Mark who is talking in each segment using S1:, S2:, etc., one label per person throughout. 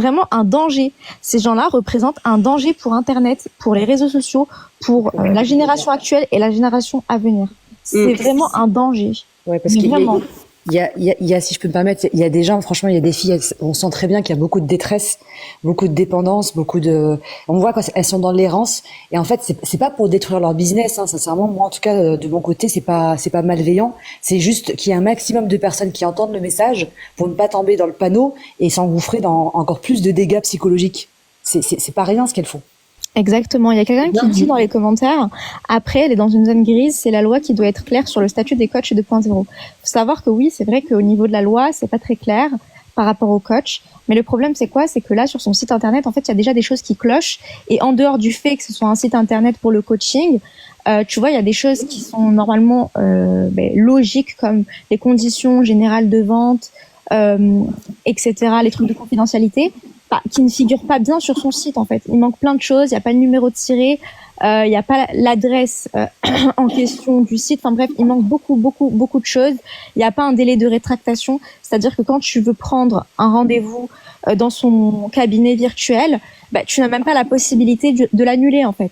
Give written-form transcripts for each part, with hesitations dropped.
S1: vraiment un danger. Ces gens-là représentent un danger pour Internet, pour les réseaux sociaux, pour la génération actuelle et la génération à venir. C'est vraiment un danger.
S2: Ouais, parce qu'il y a, si je peux me permettre, il y a des gens, franchement, il y a des filles, on sent très bien qu'il y a beaucoup de détresse, beaucoup de dépendance, on voit qu'elles sont dans l'errance. Et en fait, c'est pas pour détruire leur business, hein, sincèrement. Moi, en tout cas, de mon côté, c'est pas malveillant. C'est juste qu'il y a un maximum de personnes qui entendent le message pour ne pas tomber dans le panneau et s'engouffrer dans encore plus de dégâts psychologiques. C'est pas rien ce qu'elles font.
S1: Exactement. Il y a quelqu'un qui dit dans les commentaires, après, elle est dans une zone grise, c'est la loi qui doit être claire sur le statut des coachs 2.0. Faut savoir que oui, c'est vrai qu'au niveau de la loi, c'est pas très clair par rapport aux coachs. Mais le problème, c'est quoi? C'est que là, sur son site internet, en fait, il y a déjà des choses qui clochent. Et en dehors du fait que ce soit un site internet pour le coaching, tu vois, il y a des choses qui sont normalement logiques, comme les conditions générales de vente, etc., les trucs de confidentialité, qui ne figurent pas bien sur son site, en fait. Il manque plein de choses, il n'y a pas le numéro de tiré, il n'y a pas l'adresse en question du site. Enfin bref, il manque beaucoup de choses. Il n'y a pas un délai de rétractation, c'est-à-dire que quand tu veux prendre un rendez-vous dans son cabinet virtuel, tu n'as même pas la possibilité de l'annuler, en fait.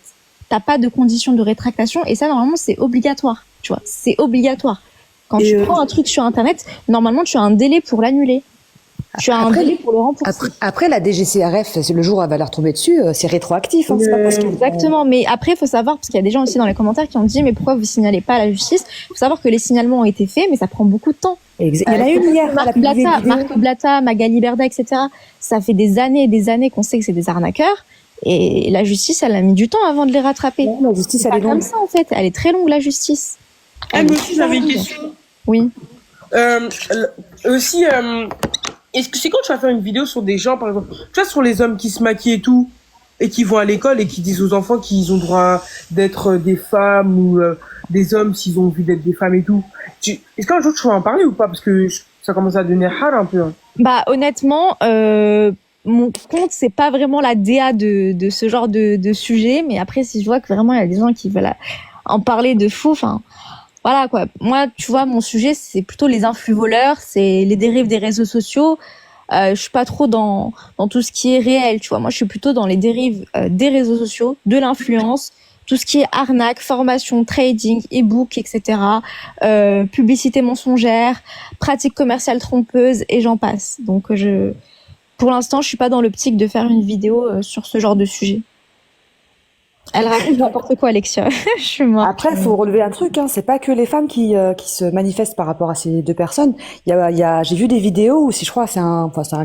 S1: T'as pas de condition de rétractation, et ça, normalement, c'est obligatoire, tu vois. C'est obligatoire. Quand tu prends un truc sur Internet, normalement, tu as un délai pour l'annuler. Tu as un délai pour le rembourser.
S2: Après, la DGCRF, le jour où elle va leur tomber dessus, c'est rétroactif. Hein, c'est pas parce
S1: exactement. Mais après, il faut savoir, parce qu'il y a des gens aussi dans les commentaires qui ont dit, mais pourquoi vous signalez pas à la justice? Il faut savoir que les signalements ont été faits, mais ça prend beaucoup de temps.
S2: Il y en a une hier.
S1: Marc Blatta, Magali Berda, etc. Ça fait des années et des années qu'on sait que c'est des arnaqueurs. Et la justice, elle a mis du temps avant de les rattraper.
S2: Non, la justice, elle est longue.
S1: Comme ça, en fait. Elle est très longue, la justice.
S3: Moi aussi, j'avais une question.
S1: Oui.
S3: Aussi, est-ce que c'est quand tu vas faire une vidéo sur des gens, par exemple, tu vois, sur les hommes qui se maquillent et tout, et qui vont à l'école et qui disent aux enfants qu'ils ont droit d'être des femmes ou des hommes s'ils ont envie d'être des femmes et tout. Est-ce qu'un jour tu vas en parler ou pas? Parce que ça commence à devenir hard un peu. Hein.
S1: Honnêtement, mon compte, c'est pas vraiment la DA de ce genre de sujet, mais après, si je vois que vraiment il y a des gens qui veulent en parler de fou, enfin, voilà quoi. Moi, tu vois, mon sujet, c'est plutôt les influx voleurs, c'est les dérives des réseaux sociaux. Je suis pas trop dans tout ce qui est réel, tu vois. Moi, je suis plutôt dans les dérives des réseaux sociaux, de l'influence, tout ce qui est arnaque, formation, trading, e-book, etc. Publicité mensongère, pratiques commerciales trompeuses et j'en passe. Donc, pour l'instant, je suis pas dans l'optique de faire une vidéo sur ce genre de sujet. Elle raconte n'importe quoi, Alexia. Je suis morte.
S2: Après, il faut relever un truc, hein. C'est pas que les femmes qui se manifestent par rapport à ces deux personnes. J'ai vu des vidéos où, si je crois, c'est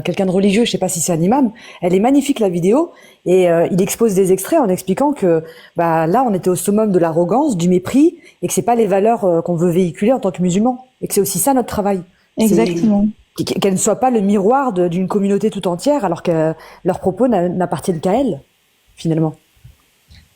S2: quelqu'un de religieux, je sais pas si c'est un imam. Elle est magnifique, la vidéo. Et il expose des extraits en expliquant que, là, on était au summum de l'arrogance, du mépris, et que c'est pas les valeurs qu'on veut véhiculer en tant que musulmans. Et que c'est aussi ça notre travail.
S1: Exactement.
S2: Qu'elles ne soient pas le miroir d'une communauté tout entière, alors que leurs propos n'appartiennent qu'à elles, finalement.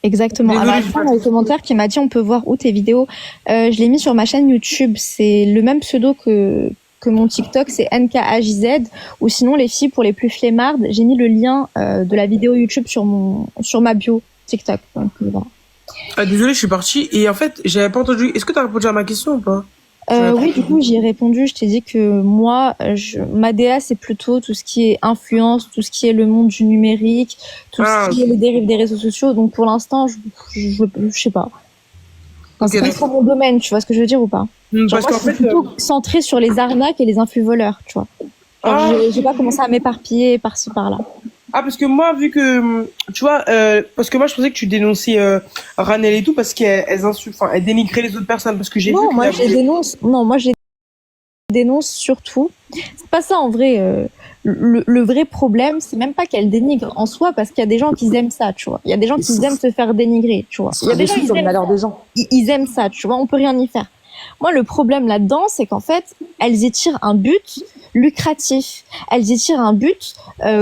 S1: Exactement. Alors, il y a un commentaire qui m'a dit on peut voir où tes vidéos. Je l'ai mis sur ma chaîne YouTube. C'est le même pseudo que mon TikTok, c'est NKHZ. Ou sinon, les filles pour les plus flemmardes, j'ai mis le lien de la vidéo YouTube sur ma bio TikTok. Donc, voilà.
S3: Désolée, je suis partie. Et en fait, j'avais pas entendu. Est-ce que tu as répondu à ma question ou pas?
S1: Oui, du coup, j'y ai répondu. Je t'ai dit que moi, ma DA, c'est plutôt tout ce qui est influence, tout ce qui est le monde du numérique, tout ce qui est les dérives des réseaux sociaux. Donc, pour l'instant, je sais pas. Enfin, c'est pas trop mon domaine, tu vois ce que je veux dire ou pas?
S3: Parce qu'en fait,
S1: plutôt centré sur les arnaques et les influx voleurs, tu vois. J'ai pas commencé à m'éparpiller par-ci, par-là.
S3: Parce que moi, vu que, tu vois, parce que moi, je pensais que tu dénonçais Ranel et tout parce qu'elles insultent, enfin, elles dénigraient les autres personnes parce que j'ai vu que
S1: moi, je les dénonce. Non, moi, je les dénonce surtout. C'est pas ça, en vrai. Le vrai problème, c'est même pas qu'elles dénigrent en soi, parce qu'il y a des gens qui aiment ça, tu vois. Il y a des gens qui aiment se faire dénigrer, tu vois. Il y a des gens qui aiment ça. Ils aiment ça, tu vois. On peut rien y faire. Moi, le problème là-dedans, c'est qu'en fait, elles y tirent un but lucratif. Elles y tirent un but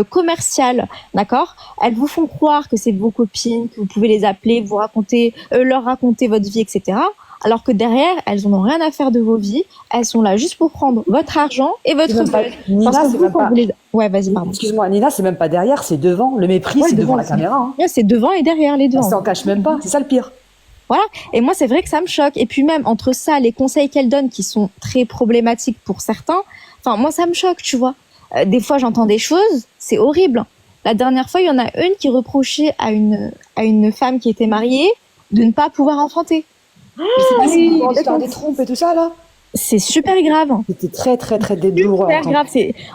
S1: commercial, d'accord? Elles vous font croire que c'est vos copines, que vous pouvez les appeler, vous raconter, leur raconter votre vie, etc. Alors que derrière, elles n'ont rien à faire de vos vies. Elles sont là juste pour prendre votre argent et votre buzz.
S2: Nina, c'est même pas...
S1: Ouais, vas-y, pardon.
S2: Excuse-moi, Nina, c'est même pas derrière, c'est devant. Le mépris, c'est devant la caméra. Hein.
S1: Ouais, c'est devant et derrière, les deux.
S2: Ça s'en cache même pas, c'est ça le pire.
S1: Voilà. Et moi, c'est vrai que ça me choque. Et puis même, entre ça, les conseils qu'elle donne qui sont très problématiques pour certains, enfin, moi, ça me choque, tu vois. Des fois, j'entends des choses, c'est horrible. La dernière fois, il y en a une qui reprochait à une femme qui était mariée de ne pas pouvoir enfanter.
S2: Je sais pas si vous vous rendez compte des trompes et tout ça, là.
S1: C'est super grave.
S2: C'était très, très, très douloureux.
S1: Super grave.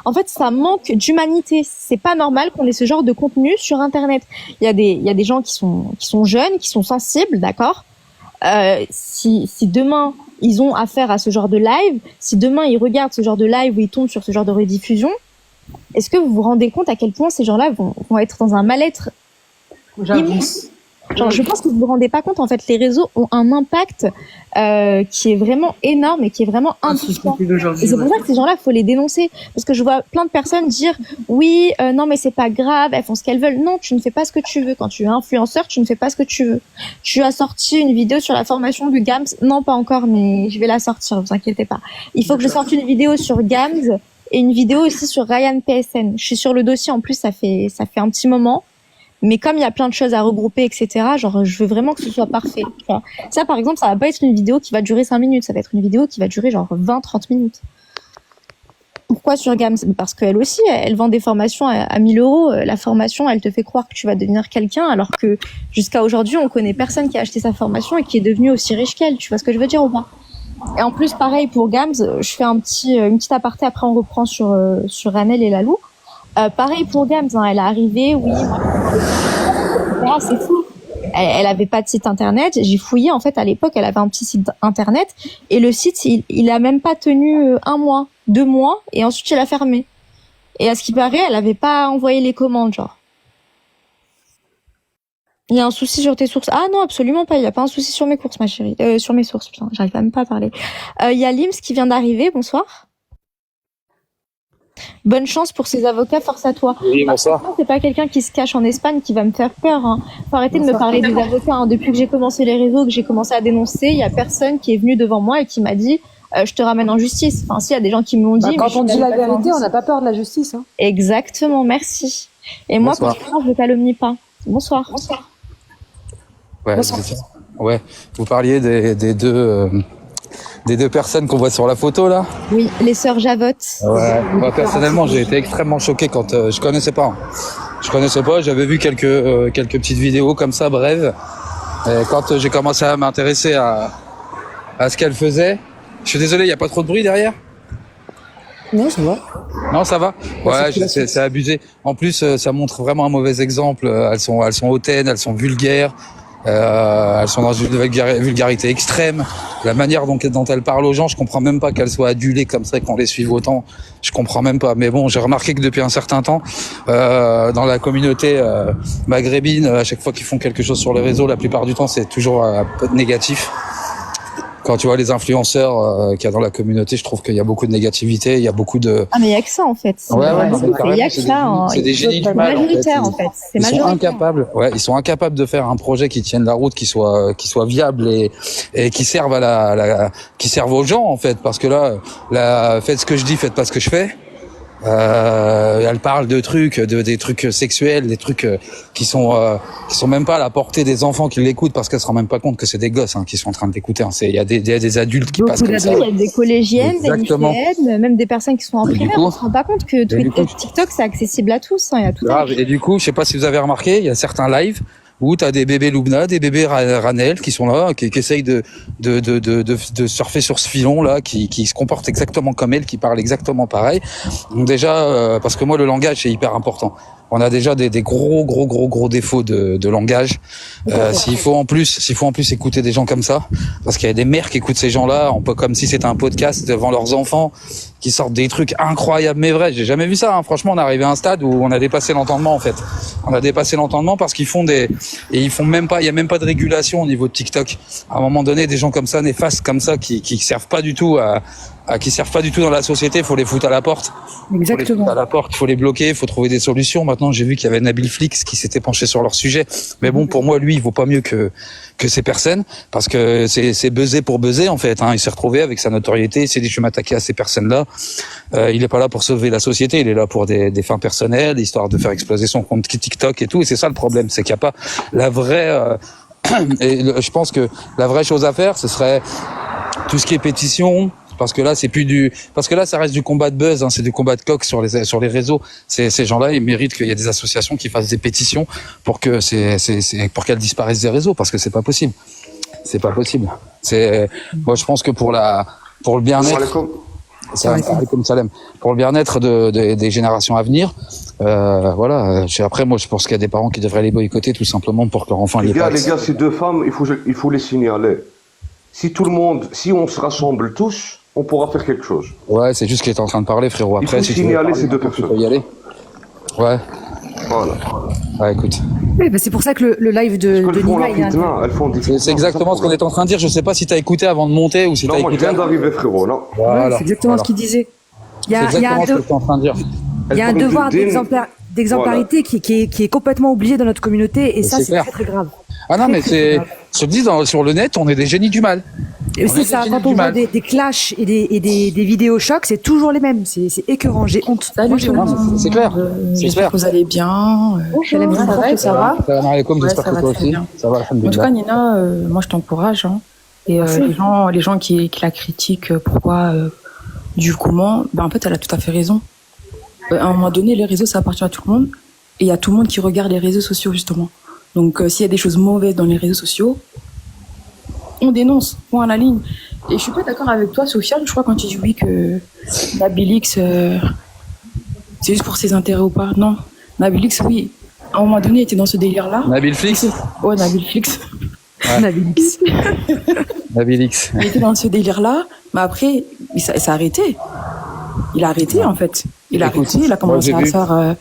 S1: En fait, ça manque d'humanité. C'est pas normal qu'on ait ce genre de contenu sur Internet. Il y a des gens qui sont jeunes, qui sont sensibles, d'accord. Si demain ils ont affaire à ce genre de live, si demain ils regardent ce genre de live ou ils tombent sur ce genre de rediffusion, est-ce que vous vous rendez compte à quel point ces gens-là vont être dans un mal-être immense? Genre, je pense que vous vous rendez pas compte, en fait, les réseaux ont un impact qui est vraiment énorme et qui est vraiment important. Et c'est pour ça que ces gens-là, faut les dénoncer, parce que je vois plein de personnes dire oui, non mais c'est pas grave, elles font ce qu'elles veulent. Non, tu ne fais pas ce que tu veux. Quand tu es influenceur, tu ne fais pas ce que tu veux. Tu as sorti une vidéo sur la formation du GAMS. Non, pas encore, mais je vais la sortir. Vous inquiétez pas. Il faut que je sorte une vidéo sur GAMS et une vidéo aussi sur Ryan PSN. Je suis sur le dossier. En plus, ça fait un petit moment. Mais comme il y a plein de choses à regrouper, etc., genre, je veux vraiment que ce soit parfait. Enfin, ça, par exemple, ça va pas être une vidéo qui va durer 5 minutes. Ça va être une vidéo qui va durer genre 20-30 minutes. Pourquoi sur Gams? Parce qu'elle aussi, elle vend des formations à 1000 euros. La formation, elle te fait croire que tu vas devenir quelqu'un, alors que jusqu'à aujourd'hui, on connaît personne qui a acheté sa formation et qui est devenu aussi riche qu'elle. Tu vois ce que je veux dire ou pas? Et en plus, pareil pour Gams, je fais une petite aparté, après on reprend sur Ranel et Lalou. Pareil pour Gams, hein, elle est arrivée, oui, c'est fou. Elle avait pas de site internet. J'ai fouillé, en fait, à l'époque, elle avait un petit site internet et le site, il a même pas tenu 1 mois, 2 mois, et ensuite il a fermé. Et à ce qui paraît, elle avait pas envoyé les commandes, genre. Il y a un souci sur tes sources. Ah non, absolument pas. Il y a pas un souci sur mes courses, ma chérie. Sur mes sources, putain, j'arrive même pas à parler. Il y a Lims qui vient d'arriver. Bonsoir. Bonne chance pour ces avocats, force à toi.
S4: Oui, bonsoir.
S1: C'est pas quelqu'un qui se cache en Espagne qui va me faire peur. Hein. Faut arrêter de me parler des avocats. Hein. Depuis que j'ai commencé les réseaux, que j'ai commencé à dénoncer, il y a personne qui est venu devant moi et qui m'a dit je te ramène en justice. Enfin, si, il y a des gens qui me l'ont dit.
S2: Quand on dit la vérité, on n'a pas peur de la justice. Hein.
S1: Exactement, merci. Et moi, pour ça, je ne calomnie pas. Bonsoir. Bonsoir.
S4: Ouais,
S2: Bonsoir.
S4: Ouais. Vous parliez des deux personnes qu'on voit sur la photo là.
S1: Oui, les sœurs Javotte.
S4: Ouais. Moi personnellement, j'ai été extrêmement choqué quand je connaissais pas. J'avais vu quelques petites vidéos comme ça, brèves. Et quand j'ai commencé à m'intéresser à ce qu'elle faisait, je suis désolé, il y a pas trop de bruit derrière.
S2: Non, ça va.
S4: Non, ça va. Ouais, c'est abusé. En plus, ça montre vraiment un mauvais exemple. Elles sont hautaines, elles sont vulgaires. Elles sont dans une vulgarité extrême. La manière dont elles parlent aux gens, je comprends même pas qu'elles soient adulées comme ça, qu'on les suive autant. Je comprends même pas. Mais bon, j'ai remarqué que depuis un certain temps, dans la communauté maghrébine, à chaque fois qu'ils font quelque chose sur les réseaux, la plupart du temps, c'est toujours un peu négatif. Quand tu vois les influenceurs qu'il y a dans la communauté, je trouve qu'il y a beaucoup de négativité, il y a beaucoup de...
S1: Ah mais il y a que ça en fait.
S4: Il
S1: y a que ça.
S4: C'est des génies du mal.
S1: Majoritaire en fait. C'est majoritaire.
S4: Ils sont incapables de faire un projet qui tienne la route, qui soit viable et qui serve qui serve aux gens en fait. Parce que là, faites ce que je dis, faites pas ce que je fais. Elle parle de trucs, des trucs sexuels, des trucs qui sont même pas à la portée des enfants qui l'écoutent parce qu'elle se rend même pas compte que c'est des gosses qui sont en train de l'écouter. Il y a des adultes qui passent comme ça.
S1: Il y a des collégiennes, des lycéennes, même des personnes qui sont en primaire. On se rend pas compte que TikTok c'est accessible à tous. Il y a tout ça.
S4: Et du coup, je sais pas si vous avez remarqué, il y a certains lives où t'as des bébés Loubna, des bébés Ranel qui sont là, qui essayent de surfer sur ce filon là, qui se comportent exactement comme elle, qui parlent exactement pareil. Donc déjà, parce que moi le langage c'est hyper important. On a déjà des gros défauts de langage. S'il faut en plus écouter des gens comme ça, parce qu'il y a des mères qui écoutent ces gens-là, on peut comme si c'était un podcast devant leurs enfants, qui sortent des trucs incroyables mais vrais. J'ai jamais vu ça. Hein. Franchement, on est arrivé à un stade où on a dépassé l'entendement en fait. On a dépassé l'entendement parce qu'ils font ils font même pas. Il y a même pas de régulation au niveau de TikTok. À un moment donné, des gens comme ça, néfastes comme ça, qui servent pas du tout qui servent pas du tout dans la société, il faut les foutre à la porte.
S2: Exactement.
S4: Il faut les bloquer, il faut trouver des solutions. Maintenant, j'ai vu qu'il y avait Nabil Flix qui s'était penché sur leur sujet. Mais bon, pour moi, lui, il vaut pas mieux que ces personnes, parce que c'est buzzer pour buzzer, en fait. Il s'est retrouvé avec sa notoriété, il s'est dit, je vais m'attaquer à ces personnes-là. Il est pas là pour sauver la société, il est là pour des fins personnelles, histoire de faire exploser son compte TikTok et tout. Et c'est ça le problème, c'est qu'il n'y a pas la vraie... je pense que la vraie chose à faire, ce serait tout ce qui est pétition, parce que là ça reste du combat de buzz, hein, c'est du combat de coq sur les réseaux. Ces gens-là, ils méritent qu'il y ait des associations qui fassent des pétitions pour que pour qu'elles disparaissent des réseaux, parce que c'est pas possible. C'est pas possible. Moi je pense que pour le bien-être. Comme Salem. Pour le bien-être des générations à venir, voilà. Après, moi, je pense qu'il y a des parents qui devraient les boycotter tout simplement pour que leur enfant
S5: les gars, ces deux femmes, il faut les signaler. Si on se rassemble tous, on pourra faire quelque chose.
S4: Ouais, c'est juste qu'il est en train de parler, frérot. Après,
S5: il faut signaler ces deux personnes.
S4: Tu peux y aller. Ouais.
S5: Voilà.
S4: Ouais, écoute.
S2: Oui, bah c'est pour ça que le live de Nina,
S4: c'est exactement ce qu'on est en train de dire. Je sais pas si t'as écouté avant de monter ou si t'as écouté.
S5: Non, moi, je viens d'arriver, frérot, non.
S2: Voilà. C'est exactement ce qu'il disait.
S4: C'est exactement ce que t'es en train de dire.
S2: Il y a un devoir d'exemplarité qui est complètement oublié dans notre communauté, et ça, c'est très, très grave.
S4: Ah non, mais je te dis, sur le net, on est des génies du mal.
S2: C'est ça, quand on voit des clashs et des vidéos chocs, c'est toujours les mêmes. C'est écœurant, j'ai honte.
S4: Salut, c'est clair.
S6: J'espère que vous allez bien.
S2: Salam, ça va?
S4: Salam alaikum, j'espère que toi aussi. Ça va,
S6: en tout cas, Nina, moi je t'encourage. Hein. Et les gens qui la critiquent, pourquoi, du comment, en fait, elle a tout à fait raison. À un moment donné, les réseaux, ça appartient à tout le monde. Et il y a tout le monde qui regarde les réseaux sociaux, justement. Donc, s'il y a des choses mauvaises dans les réseaux sociaux, on dénonce, point à la ligne. Et je suis pas d'accord avec toi, Sofiane, je crois, quand tu dis oui que Nabilix, c'est juste pour ses intérêts ou pas. Non, Nabilix, oui. À un moment donné, il était dans ce délire-là.
S4: Nabilflix.
S6: Ouais, Nabilflix.
S4: Ouais.
S2: Nabilix.
S4: Nabilix.
S6: Il était dans ce délire-là, mais après, il s'est arrêté. Il a arrêté, en fait. Il a commencé à faire...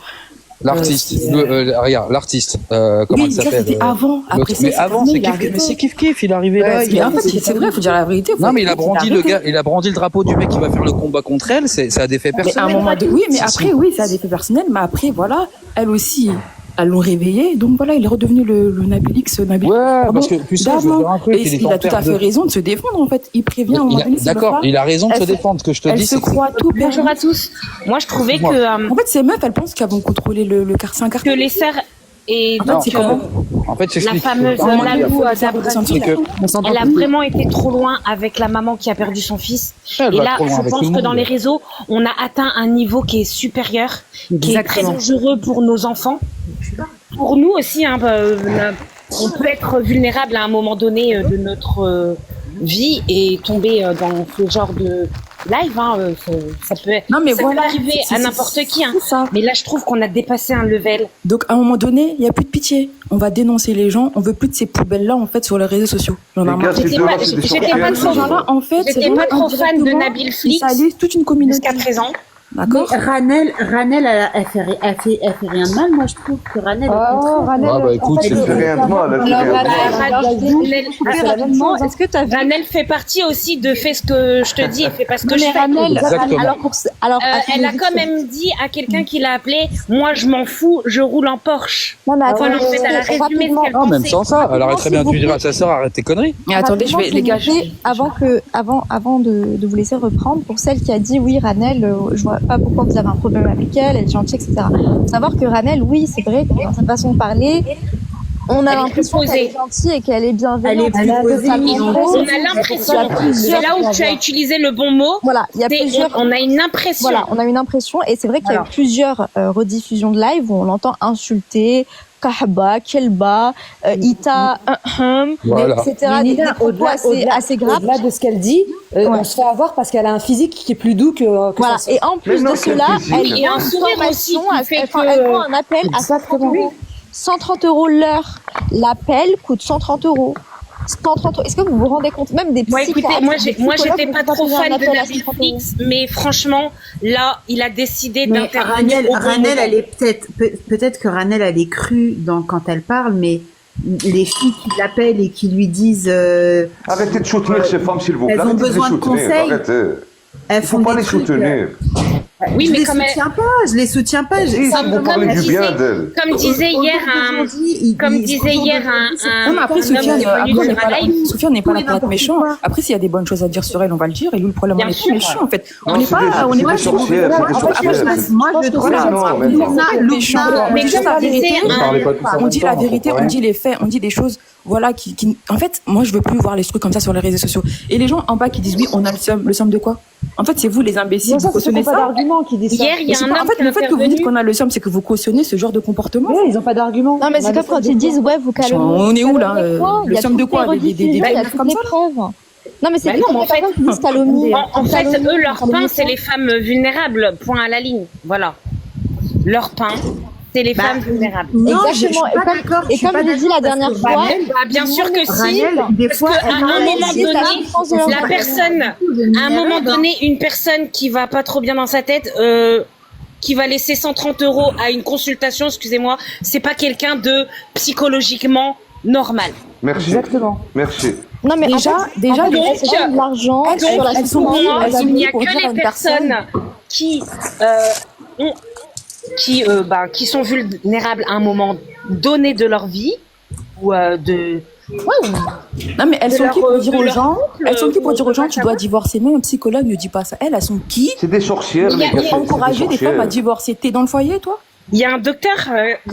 S4: L'artiste, regarde, l'artiste, comment il s'appelle?
S6: C'était avant. Après,
S4: mais avant, c'est kiff, il est arrivé là.
S6: Mais en fait, c'est vrai, faut dire la vérité.
S4: Non, mais il a brandi le drapeau du mec qui va faire le combat contre elle, ça a des faits personnels.
S6: Mais à un moment oui, mais après, oui, ça a des faits personnels, mais après, voilà, elle aussi, elles l'ont réveillé, donc voilà, il est redevenu le Nabilix.
S4: Ouais, parce que, tu sais, je veux dire un truc,
S6: il a tout à fait raison de se défendre, en fait. Il prévient,
S4: d'accord, il a raison de se défendre, ce que je te dis.
S6: Elle se croit tout.
S7: Bonjour à tous. Moi, je trouvais que...
S6: En fait, ces meufs, elles pensent qu'elles vont contrôler le quartier.
S7: Que les sœurs... Et
S6: donc, c'est comment?
S4: En fait,
S7: la fameuse Lalou d'Abrassil, elle a vraiment été trop loin avec la maman qui a perdu son fils. Et là, je pense que dans les réseaux, on a atteint un niveau qui est supérieur, qui est très dangereux pour nos enfants. Pour nous aussi, hein, on peut être vulnérable à un moment donné de notre vie et tomber dans ce genre de live. Hein, ça peut arriver à n'importe qui. Hein. Mais là, je trouve qu'on a dépassé un level.
S6: Donc, à un moment donné, il n'y a plus de pitié. On va dénoncer les gens. On veut plus de ces poubelles-là, en fait, sur les réseaux sociaux.
S7: J'étais pas trop fan de Nabil Flix.
S6: Ça allie toute une communauté
S7: jusqu'à présent.
S6: D'accord.
S8: Ranel, elle fait rien de mal, moi je trouve que Ranel.
S2: Oh, Ranel.
S4: Ah bah écoute,
S5: elle fait rien de mal.
S1: Est-ce que tu as vu
S7: Ranel fait partie aussi de fais ce que je te dis et fais pas ce que je fais.
S1: Alors,
S7: elle a quand même dit à quelqu'un qui l'a appelé, moi je m'en fous, je roule en Porsche.
S1: Non, mais attends,
S7: en fait, elle a résumé ce qu'elle pensait.
S4: même sans ça, elle aurait très bien dû dire à sa sœur, arrête tes conneries.
S6: Mais attendez, les gars,
S1: avant de vous laisser reprendre, pour celle qui a dit oui, Ranel, je vois pas pourquoi vous avez un problème avec elle est gentille, etc. Faut savoir que Ranel, oui, c'est vrai que dans sa façon de parler, on a l'impression qu'elle est gentille et qu'elle est bienveillante.
S7: On a l'impression. C'est là où tu as utilisé le bon mot.
S1: Voilà, il y a plusieurs.
S7: On a une impression.
S1: Voilà, on a une impression, et c'est vrai qu'il y a eu plusieurs rediffusions de live où on l'entend insulter. Kahba, Kelba, Ita,
S4: voilà.
S1: etc. Des propos assez graves.
S2: Au-delà de ce qu'elle dit, on se fait avoir parce qu'elle a un physique qui est plus doux que
S1: voilà.
S2: ça.
S1: Et en plus de cela, elle
S7: et un sourire aussi qui fait que...
S1: Elle prend un appel à 130 € l'heure. L'appel coûte 130 €. 130 €. Est-ce que vous vous rendez compte, même des psychiatres,
S7: écoutez, moi j'étais pas trop fan de Nabil Flix, mais franchement, là, il a décidé d'intervenir.
S8: Ranel, elle est peut-être que Ranel, elle est crue quand elle parle, mais les filles qui l'appellent et qui lui disent
S5: arrêtez de soutenir ces femmes, s'il vous plaît.
S8: Elles ont besoin de conseils.
S5: Il faut pas les soutenir.
S7: Oui, mais
S8: je les soutiens pas.
S7: Comme disait hier un
S6: après, Sofiane n'est pas là pour être méchant. Après, s'il y a des bonnes choses à dire sur elle, on va le dire. Et lui, le problème, on est pas méchant, en fait. On n'est pas méchant.
S8: Moi, je trouve
S6: on dit la vérité, on dit les faits, on dit des choses. voilà, en fait, moi, je veux plus voir les trucs comme ça sur les réseaux sociaux. Et les gens en bas qui disent oui, on a le seum de quoi? En fait, c'est vous les imbéciles, vous cautionnez ça.
S2: Pas d'argument qui dit ça.
S7: Hier, il y a un homme
S6: en fait, le fait que vous dites qu'on a le seum, c'est que vous cautionnez ce genre de comportement.
S2: Oui, ils ont pas d'argument.
S1: Non, mais c'est comme quand ils disent, ouais, vous calmez.
S6: On est où, là? Le seum de quoi? Des meufs comme ça?
S1: Non, mais c'est des
S7: en fait,
S1: qui disent calomnie.
S7: En fait, eux, leur pain, c'est les femmes vulnérables, point à la ligne. Voilà. Leur pain, c'est les femmes vulnérables.
S8: Non,
S1: Exactement. Et comme je l'ai dit la dernière fois,
S7: bien sûr que si.
S8: Des fois,
S7: À un moment donné, la personne, à un moment donné, une personne qui va pas trop bien dans sa tête, qui va laisser 130 € à une consultation, excusez-moi, c'est pas quelqu'un de psychologiquement normal.
S5: Merci.
S2: Exactement.
S5: Merci.
S1: non, mais
S6: déjà,
S1: de l'argent sur la
S7: il n'y a que les personnes qui qui sont vulnérables à un moment donné de leur vie ou
S6: non, mais elles sont qui pour dire aux gens, tu dois divorcer. Même un psychologue ne dit pas ça. Elles sont qui?
S5: C'est des sorcières, les gars.
S6: Encourager des femmes à divorcer. T'es dans le foyer, toi?
S7: il y a un docteur.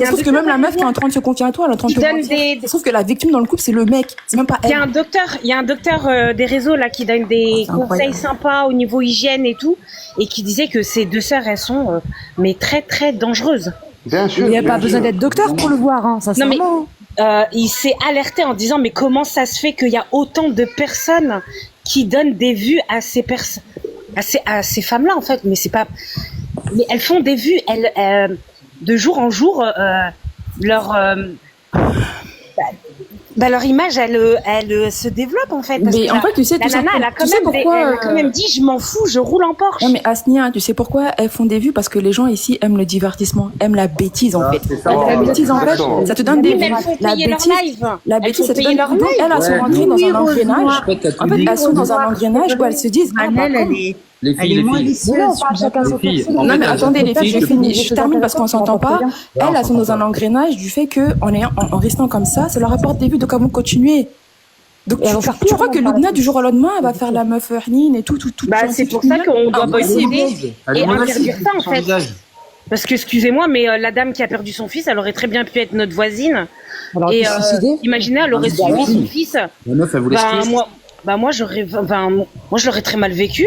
S6: Sauf que même la meuf qui est en train de se confier à toi, elle est en train de te mentir. Sauf que la victime dans le couple, c'est le mec. C'est même pas elle.
S7: Il y a un docteur des réseaux là qui donne des conseils sympas au niveau hygiène et tout, et qui disait que ces deux sœurs, elles sont mais très très dangereuses.
S5: Bien sûr.
S2: Il n'y a pas besoin d'être docteur pour le voir, hein, sincèrement.
S7: Il s'est alerté en disant mais comment ça se fait qu'il y a autant de personnes qui donnent des vues à ces personnes, à ces femmes-là en fait, mais c'est pas, mais elles font des vues, elles de jour en jour leur leur image elle se développe en fait. Parce
S6: mais en fait tu sais
S7: la nana elle a quand même dit je m'en fous, je roule en Porsche.
S6: Non mais Asnia, tu sais pourquoi elles font des vues? Parce que les gens ici aiment le divertissement, aiment la bêtise en fait. La bêtise en fait, ça te donne des vues. La bêtise, ça te donne leur live. Elles sont rentrées dans un engrenage. En fait, elles sont dans un engrenage où elles se disent
S8: Les filles.
S6: Non mais attendez les filles, je termine parce qu'on s'entend pas. Elles sont dans un engrenage du fait que en restant comme ça leur apporte des vues, donc elles vont continuer. Donc tu crois que Loubna du jour au lendemain elle va faire la meuf Ernine et tout.
S7: C'est pour ça qu'on doit boycotter et interdire ça en fait. Parce que excusez-moi, mais la dame qui a perdu son fils, elle aurait très bien pu être notre voisine. Et imaginez, elle aurait suivi son fils.
S9: La meuf, elle voulait
S7: moi je l'aurais très mal vécu,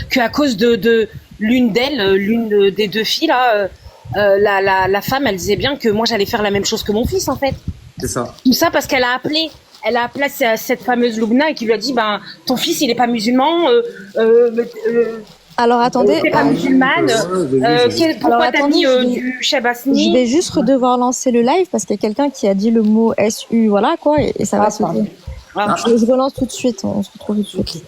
S7: qu'à cause de l'une des deux filles là, la femme, elle disait bien que moi j'allais faire la même chose que mon fils en fait.
S9: C'est ça.
S7: Tout ça parce qu'elle a appelé cette fameuse Loubna et qui lui a dit ton fils il est pas musulman.
S1: Alors attendez,
S7: t'es pas musulmane. Pourquoi t'as mis du Chabasni?
S1: Je vais juste devoir lancer le live parce qu'il y a quelqu'un qui a dit le mot SU, voilà quoi, et ça va se dire. Je relance tout de suite, on se retrouve tout de suite.